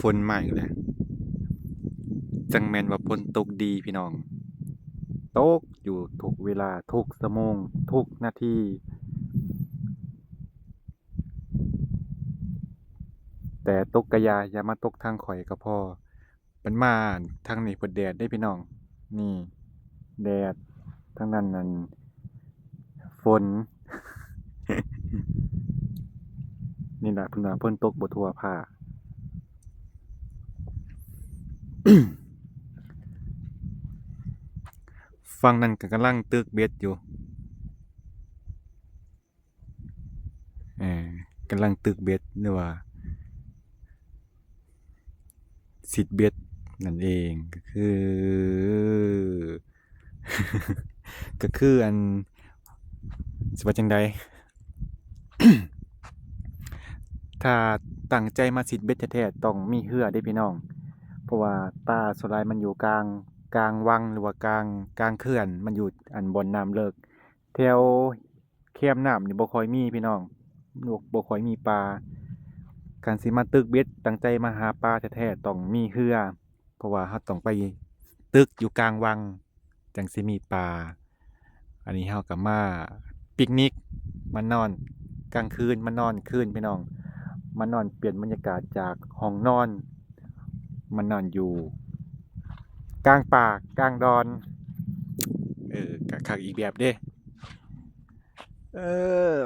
ฝนมาอีกแล้วจังแม่นว่าฝนตกดีพี่น้องตกอยู่ทุกเวลาทุกชั่วโมงทุกนาทีแต่ตกกะอย่ามาตกทางข่อยก็พอมันมาทางนี้เพิ่นแดดเด้พี่น้องนี่แดดทางนั้นนั่นฝนนี่ล่ะเพิ่นว่าฝนตกบ่ทั่วภาคฝั่งนั้นก็กำลังตึกเบ็ดอยู่เออกำลังตึกเบ็ดหรือว่าซิดเบ็ดนั่นเองก็คือ ก็คืออันสิว่าจังใด ถ้าตั้งใจมาซิดเบ็ดแท้ๆต้องมีเรือเด้พี่น้องเพราะว่าปลาส่วนหลายมันอยู่กลางวังหรือว่ากลางเขื่อนมันอยู่อันบ่อนน้ำเลิกแถวแคมน้ำนี่บ่ค่อยมีพี่น้องบ่ค่อยมีปลาการสิมาตึกเบ็ดตั้งใจมาหาปลาแท้ๆต้องมีเรือเพราะว่าเราต้องไปตึกอยู่กลางวังจังสิมีปลาอันนี้เราก็มาปิกนิกมานอนกลางคืนมานอนคืนพี่น้อง มานอนเปลี่ยนบรรยากาศจากห้องนอนมานอนอยู่กลางป่ากลางดอนกะคักอีกแบบเด้เออ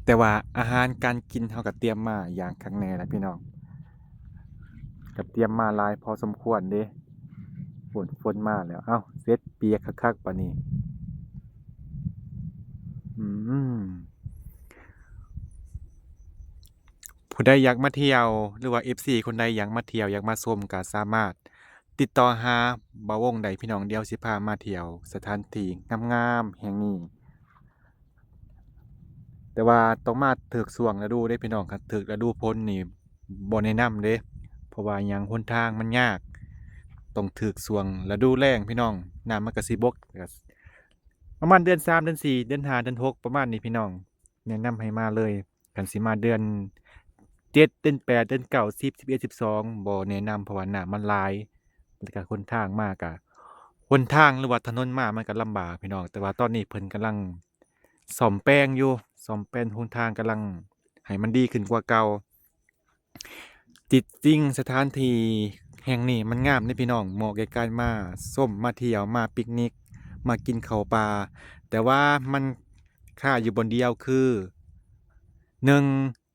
แต่ว่าอาหารการกินเขาก็เตรียมมาอย่างคักแน่แหละพี่น้องก็เตรียมมาหลายพอสมควรเด้ฝนมาแล้วเอ้าเสร็จเปียกคักๆปานนี้อืมผู้ใดอยากมาเที่ยวหรือว่า FC คนใดอยากมาเที่ยวอยากมาชมก็สามารถติดต่อหาบ่าววงได้พี่น้องเดี๋ยวสิพามาเที่ยวสถานที่งามๆแห่งนี้ แต่ว่าต้องมาถูกช่วงฤดูเด้พี่น้องคันถูกฤดูฝนนี่บ่แนะนำเด้เพราะว่าหยังหนทางมันยากต้องถูกช่วงฤดูแล้งพี่น้องน้ำมันก็สิบกก็ประมาณเดือน3เดือน4เดือน5เดือน6ประมาณนี้พี่น้องแนะนำให้มาเลยคันสิมาเดือน7เดือน8เดือน9 10 11 12บ่แนะนำเพราะว่าน้ำมันหลายแล้วก็หนทางมาก็หนทางหรือว่าถนนมามันก็ลำบากพี่น้องแต่ว่าตอนนี้เพิ่นกำลังซ่อมแปลงอยู่ซ่อมแปลงหนทางกำลังให้มันดีขึ้นกว่าเก่า จิตจริงสถานที่แห่งนี้มันงามเด้พี่น้องเหมาะแก่การมาส้มมาเที่ยวมาปิกนิกมากินข้าวปลาแต่ว่ามันค่าอยู่บนเดียวคือ1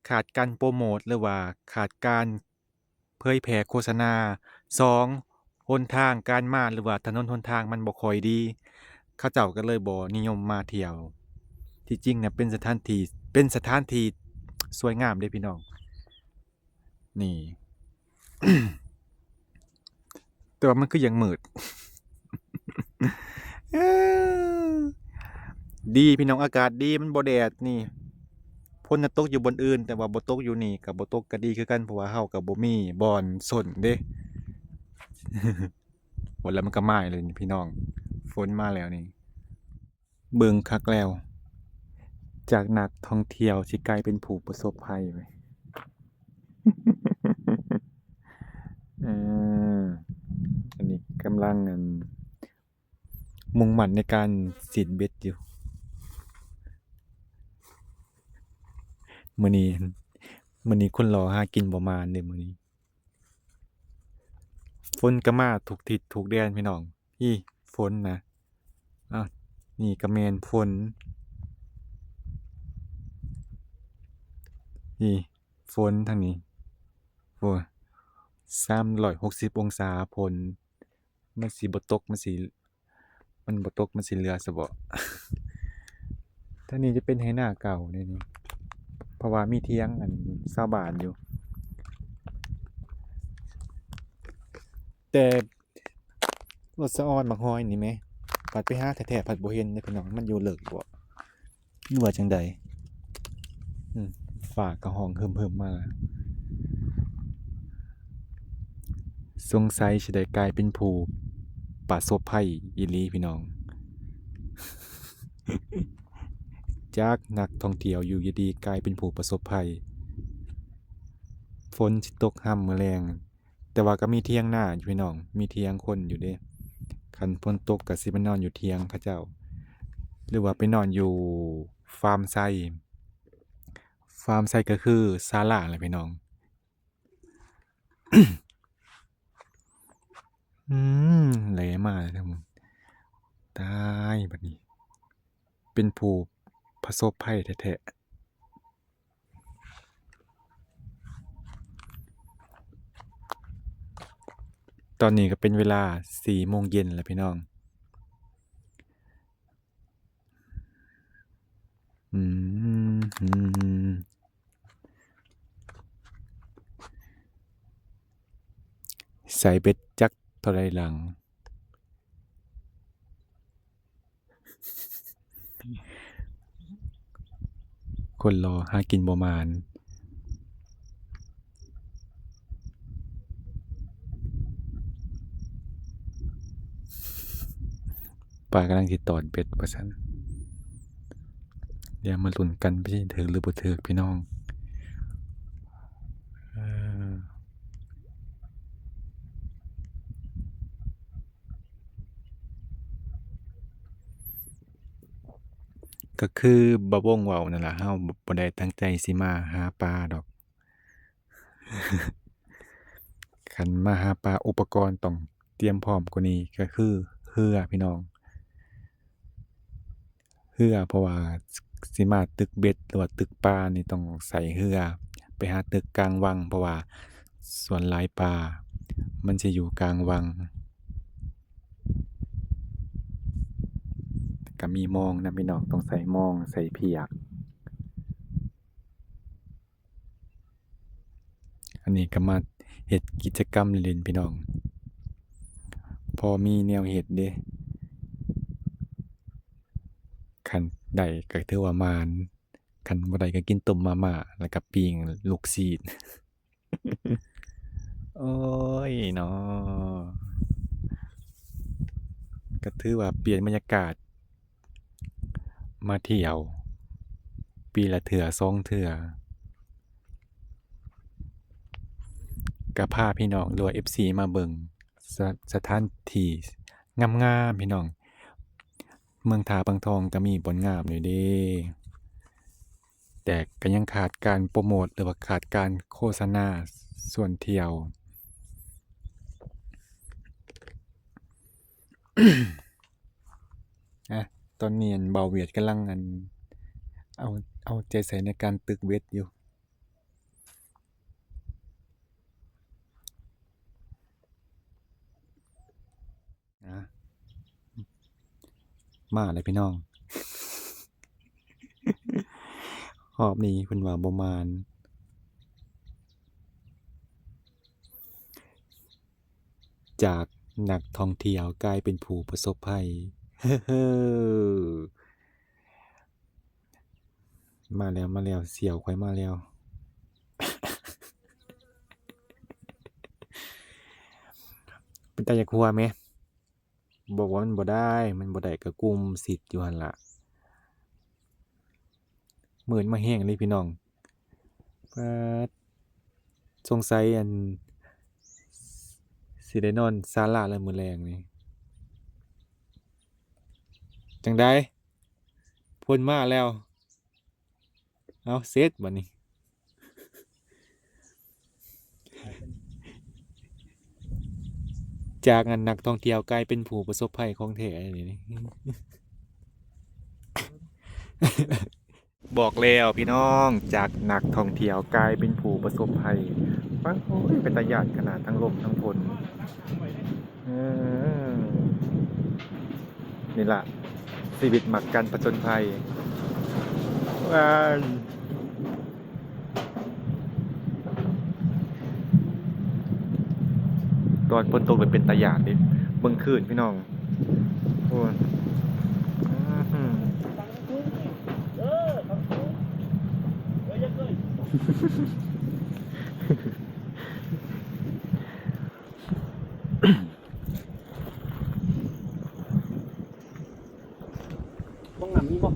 ขาดการโพรโมตหรือว่าขาดการเผยแพร่โฆษณา2หนทางการมาหรือว่าถนนหนทางมันบ่ค่อยดีเขาเจ้าก็เลยบ่นิยมมาเที่ยวที่จริงน่ะเป็นสถานที่สวยงามเด้พี่น้องนี่ แต่ว่ามันคือยังมืด เออดีพี่น้องอากาศดีมันบ่แดดนี่ฝนน่ะตกอยู่บอนอื่นแต่ว่าบ่ตกอยู่นี่ก็บ่ตกก็ดีคือกันเพราะว่าเราก็บ่มีบ่อนซ่นเด้ฝนแล้วมันก็มาอีกแล้วนี่พี่น้องฝนมาแล้วนี่เบิ่งคักแล้วจากนักท่องเที่ยวสิกลายเป็นผู้ประสบภัยไปเอออันนี้กำลังมุ่งมั่นในการซีดเบ็ดอยู่มื้อนี้มื้อนี้คนรอหากินบ่มาเด้มื้อนี้ ฝนก็มาถูกทิศถูกแดนพี่น้องอีฝนนะอ้าวนี่ก็แม่นฝนนี่ฝนทางนี้โอ้360องศาฝนมันสิบ่ตกมันบ่ตกมันสิเหลือซะบ่ทางนี้จะเป็นไหนาเก่าเดะนี่เพราะว่ามีเถียงชาวบ้านอยู่แต่รถสะออนบักฮอยนี่แหมปัดไปหาแท้ๆผัดบ่เห็นเด้อพี่น้องมันอยู่เลิกบ่หรือว่าจั่งใดอืมฟ้าก็ร้องฮึมๆมา สงสัยสิได้กลายเป็นผู้ประสบภัยอีหลีพี่น้องจากนักท่องเที่ยวอยู่ดีๆกลายเป็นผู้ประสบภัย ฝนสิตกค่ำมื้อแลงแต่ว่าก็มีเถียงนาอยู่พี่น้องมีเถียงคนอยู่เด้คันฝนตกก็สิไปนอนอยู่เถียงเขาเจ้าหรือว่าไปนอนอยู่ฟาร์มไส้ฟาร์มไส้ก็คือศาลาแหละพี่น้องอืแหลมาแล้วครับผมตายบัดนี้เป็นผู้ประสบภัยแท้ๆตอนนี้ก็เป็นเวลา4โมงเย็นแล้วพี่น้องอืมใส่เบ็ดจักเท่าไรหลังคนรอหากินบ่หมานปลากำลังสิตอดเบ็ดว่าซั่นเดี๋ยวมาลุ้นกันว่าสิถึกหรือบ่ถึกพี่น้องเออก็คือบ่วงเว้านั่นล่ะเฮาบ่ได้ตั้งใจสิมาหาปลาดอกคันมาหาปลาอุปกรณ์ต้องเตรียมพร้อมกว่านี้ก็คือเรือพี่น้องเรือเพราะว่าสิมาตึกเบ็ดหรือว่าตึกปลานี่ต้องใส่เรือไปหาตึกกลางวังเพราะว่าส่วนหลายปลามันสิอยู่กลางวังก็มีมองนะพี่น้องต้องใส่มองใส่เพียกอันนี้ก็มาเฮ็ดกิจกรรมเล่นๆพี่น้องพอมีแนวเฮ็ดเด้คันได้ก็ถือว่าหมานคันบ่ได้ก็กินต้มมาม่าแล้วก็ปิ้งลูกชิ้นโอ๊ยเนาะก็ถือว่าเปลี่ยนบรรยากาศมาเที่ยวปีละเทื่อ2เทื่อก็พาพี่น้องหรือว่า FC มาเบิ่งสสถานที่งามๆพี่น้องเมืองท่าปังทองก็มีบ่อนงามอยู่เด้แต่ก็ยังขาดการโพรโมตหรือว่าขาดการโฆษณาส่วนเที่ยว อะตอนนี้เบาเวียดกำลังเอาเอาใจใส่ในการตึกเบ็ดอยู่นะมาเลยพี่น้องรอบนี้เพิ่นว่าบ่มานจากนักท่องเที่ยวกลายเป็นผู้ประสบภัยเฮ้อมาแล้วเสี่ยวข้อยมาแล้วเป็นตาอยากหัวแหมบอกว่ามันบ่ได้ก็กุมสิทธิ์อยู่หั่นล่ะมื้อนี้มาแฮงเลยพี่น้องป๊าดสงสัยสิได้นอนศาลาแล้วมื้อแลงนี่จั่งใดเพิ่นมาแล้วเอาเสร็จบัดนี้จากนักท่องเที่ยวกลายเป็นผู้ประสบภัยของแท้อันนี้บอกแล้วพี่น้องจากนักท่องเที่ยวกลายเป็นผู้ประสบภัยฟังโอ้ยเป็นตาย้านขนาดทั้งลมทั้งฝนเออนี่ล่ะชีวิตมักกันผจญภัยว้ายตอนฝนตกเลยเป็นตาย้านดิเบิ่งคลื่นพี่น้องโอ้ยอื้อหือ บ้องน้ำมีบ่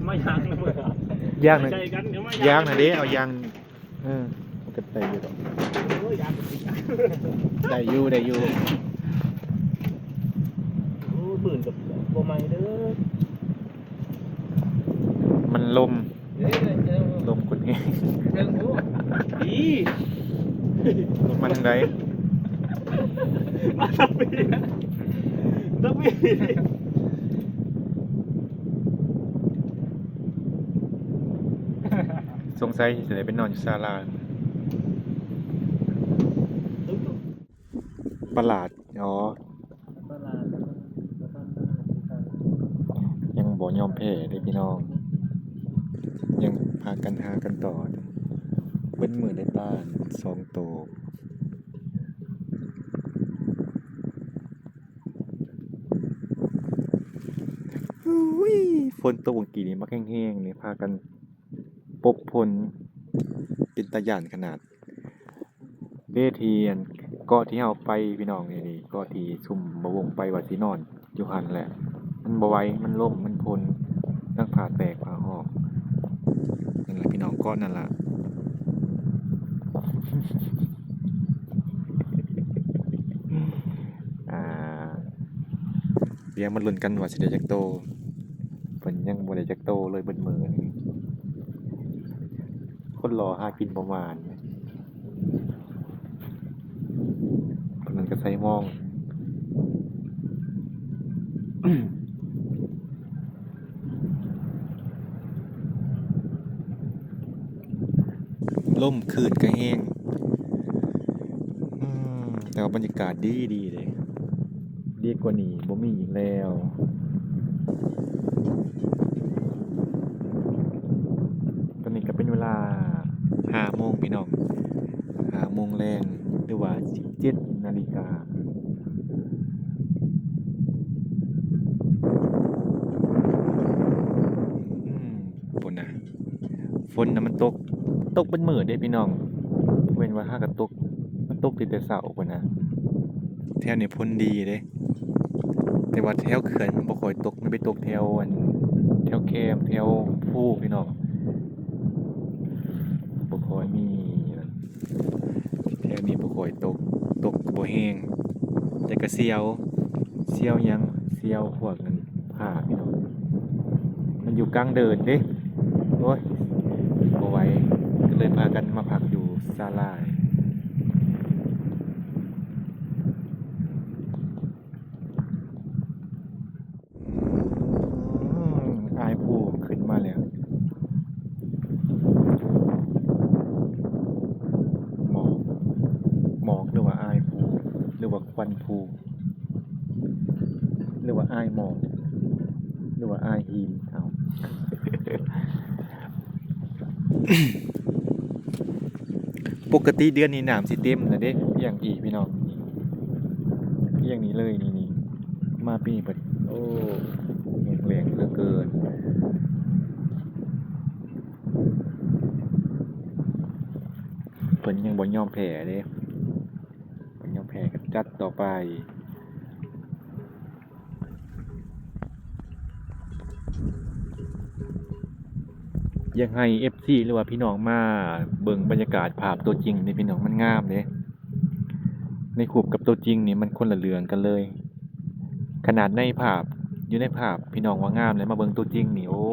ไม่ยางนะเว้ย ย่างหน่อย ใจกันเดี๋ยวไม่ ย่างหน่อยดิเอาย่างเออ ก็ได้อยู่ดอก โอ้ยยากจริงอ่ะ ได้อยู่ได้อยู่ โอ้หมื่นกับบ่ใหม่เด้อ มันลม เด้อ ลมคนนี้ เรื่องโอ้ดี ลมมาทางใด มาต้องมีต้องมี สงสัยสิได้ไปนอนอยู่ศาลาประหลาดอ๋อยังบ่ยอมแพ้เด้พี่น้อง ยังพากันหากันต่อเบิ้นมือได้บ้าน2 โตวอุ้ยฝนตกเมื่อกี้นี่มาแห้งๆนี่พากันปบพลเป็นตาย่านขนาดเวทีอันเกาะที่เฮาไปพี่น้องนี่เกาะที่ซุ่มบ่วงไปว่าสินอนอยู่หั่นแหละ มันบ่ไหวมันล่มมันพลทั้งผ่าแตกผ่าหอกนั่นแหละพี่น้องเกาะนั่นล่ะ อ่าเดี๋ยวมาลุ้นกันว่าสิได้จักโตเพิ่นยังบ่ได้จักโตเลยเบิดมื้อนี่คนรอหากินประมาณเพิ่นนั้นก็ใส่หมอง ล่มคลื่นก็แห้งแต่ว่าบรรยากาศดีเลย ดีกว่านี้บ่มีอีกแล้ว ตอนนี้ก็เป็นเวลา5 โมงพี่น้อง5 โมงแรงหรือว่า17 นาฬิกาฝนนะฝนนะมันตกเป็นมื้อเด้พี่น้องเว้นว่าหากะตกมันตกแต่เช้าพุ่นนะแถวนี้ฝนดีเด้แต่ว่าแถวเขื่อนมันบ่ค่อยตกมันไปตกแถวแถวแคมแถวภูพี่น้องบ่ค่อยมีแถวนี้บ่ค่อยตกก็บ่แห้งแต่ก็เสียวหยังเสียวพวกนั้นผ้าพี่น้องมันอยู่กลางเดินเด้โอ้ยบ่ไหวก็เลยพากันมาพักอยู่ศาลาอายผู้ขึ้นมาแล้วหมอกหรือว่าอายผู้หรือว่าควันผู้หรือว่าอายหมอกหรือว่าอายหินเอา ปกติเดือนนี้น้ำสิเต็มแล้วเด้อย่างอีพี่น้องอย่างนี้เลยนี่มาปีนี้เปิดโอ้แรงเหลือเกินเพิ่นยังบ่ยอมแพ้เด้เพิ่นยอมแพ้ก็จัดต่อไปยังให้ FC หรือว่าพี่น้องมาเบิ่งบรรยากาศภาพตัวจริงนี่พี่น้องมันงามเด้ในรูปกับตัวจริงนี่มันคนละเรื่องกันเลย ขนาดในภาพอยู่ในภาพพี่น้องว่างามเลยมาเบิ่งตัวจริงนี่โอ้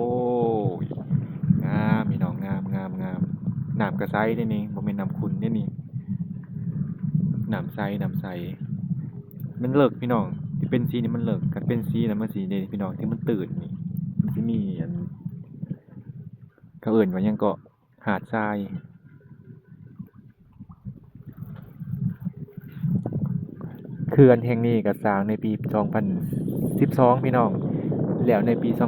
ยงามพี่น้องงามน้ำกระใสเด้นี่บ่แม่นน้ำขุ่นเด้นี่น้ำใสมันเลิกพี่น้องที่เป็นสีนี่มันเลิกกันเป็นสีน่ะมันสีนี่พี่น้องที่มันตื่นนี่มันสิมีอันเขาเอิ้นว่าหยังก็หาดทรายเขื่อนแห่งนี้ก็สร้างในปี 2012 พี่น้องแล้วในปี 2014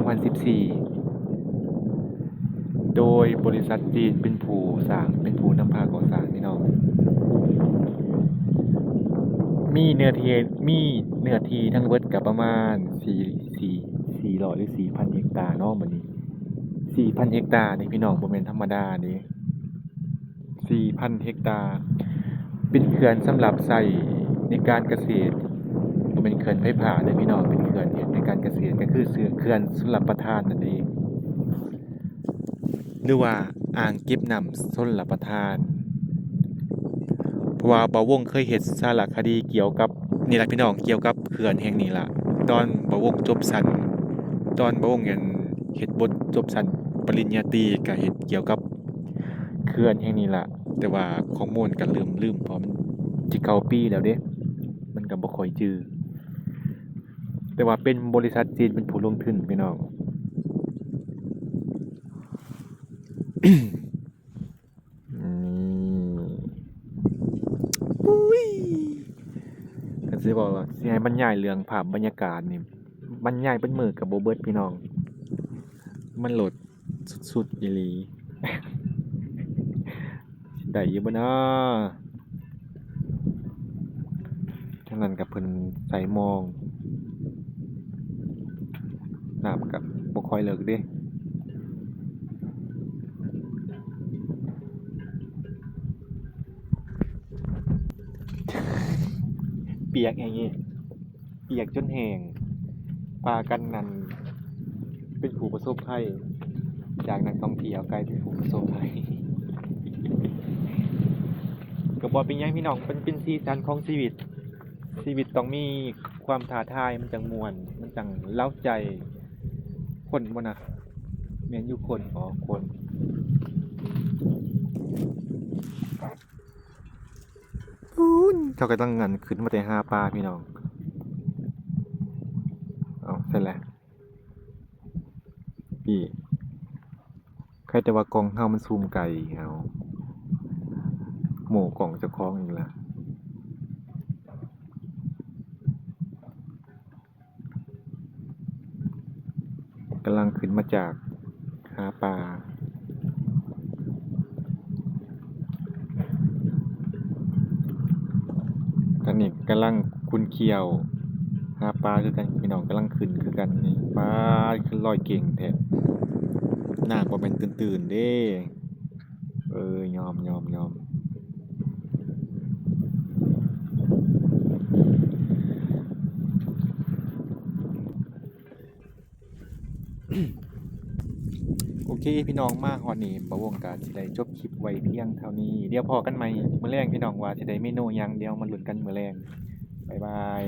โดยบริษัทจีนเป็นผู้สร้างเป็นผู้นำพาก่อสร้างพี่น้องมีเนื้อที่ทั้งเบิดก็ประมาณ400หรือ 4,000 เฮกตาร์เนาะบัดนี้ 4,000 เฮกตาร์นี่พี่น้องบ่แม่นธรรมดาเด้ 4,000 เฮกตาร์เป็นเขื่อนสำหรับใช้ในการเกษตรบ่แม่นเขื่อนไผผาเด้อพี่น้องเป็นเขื่อนเฮ็ดในการเกษตรก็คือเขื่อนชลประทานนั่นเองหรือว่าอ่างเก็บน้ำชลประทาน เพราะว่าบ่าวงเคยเฮ็ดสารคดีเกี่ยวกับนี่ล่ะพี่น้องเกี่ยวกับเขื่อนแห่งนี้ล่ะตอนบ่าวงจบสั้นตอนบ่าวงเรียนเฮ็ดบทจบสั้นปริญญาตรีก็เฮ็ดเกี่ยวกับเขื่อนแห่งนี้ล่ะแต่ว่าข้อมูลก็ลืมเพราะมันสิเก้าปีแล้วเด้มันก็บ่ค่อยจื้อแต่ว่าเป็นบริษัทจีนเป็นผู้ลงทุนพี่น้อง อืมอุ้ยก็สิบอกว่าสิให้บรรยายเรื่องภาพบรรยากาศนี่บรรยายเป็นมื้อก็บ่เบิดพี่น้อง มันโหลดสุดๆอีหลี ได้อยู่บ่น้อทางนั้นก็เพิ่นใส่หมองน้ำก็บ่ค่อยเลิกเด้เปียกอย่างงี้เปียกจนแห้งพากันนั่นเป็นผู้ประสบภัยจากนักท่องเที่ยวกลายเป็นผู้ประสบภัย ก็บ่เป็นหยังพี่น้องเป็นสีสันของชีวิตชีวิตต้องมีความท้าทายมันจังม่วนมันจังเร้าใจคนบ่นะแม่นอยู่คนบ่คนเขาก็ต้องงั้นขึ้นมาแต่หาปลาพี่น้องเอาเสร็จแล้วพี่ใครแต่ว่ากล้องเฮามันซูมไกลเอาโหม่กล้องเจ้าของอีกแล้วกำลังขึ้นมาจากหาปลาตอนนี้กำลังคุ้นเคี่ยวหาปลาคือกันพี่น้องกำลังขึ้นคือกันนี่ปลาคือลอยเก่งแท้น้ำบ่แม่นตื้นๆเด้ยอมโอเคพี่น้องมาฮอดนี้บ่วงก็สิได้จบคลิปไว้เพียงเท่านี้เดี๋ยวพอกันใหม่มื้อแลงพี่น้องว่าสิได้เมนูหยังเดี๋ยวมาลุ้นกันมื้อแลงบ๊ายบาย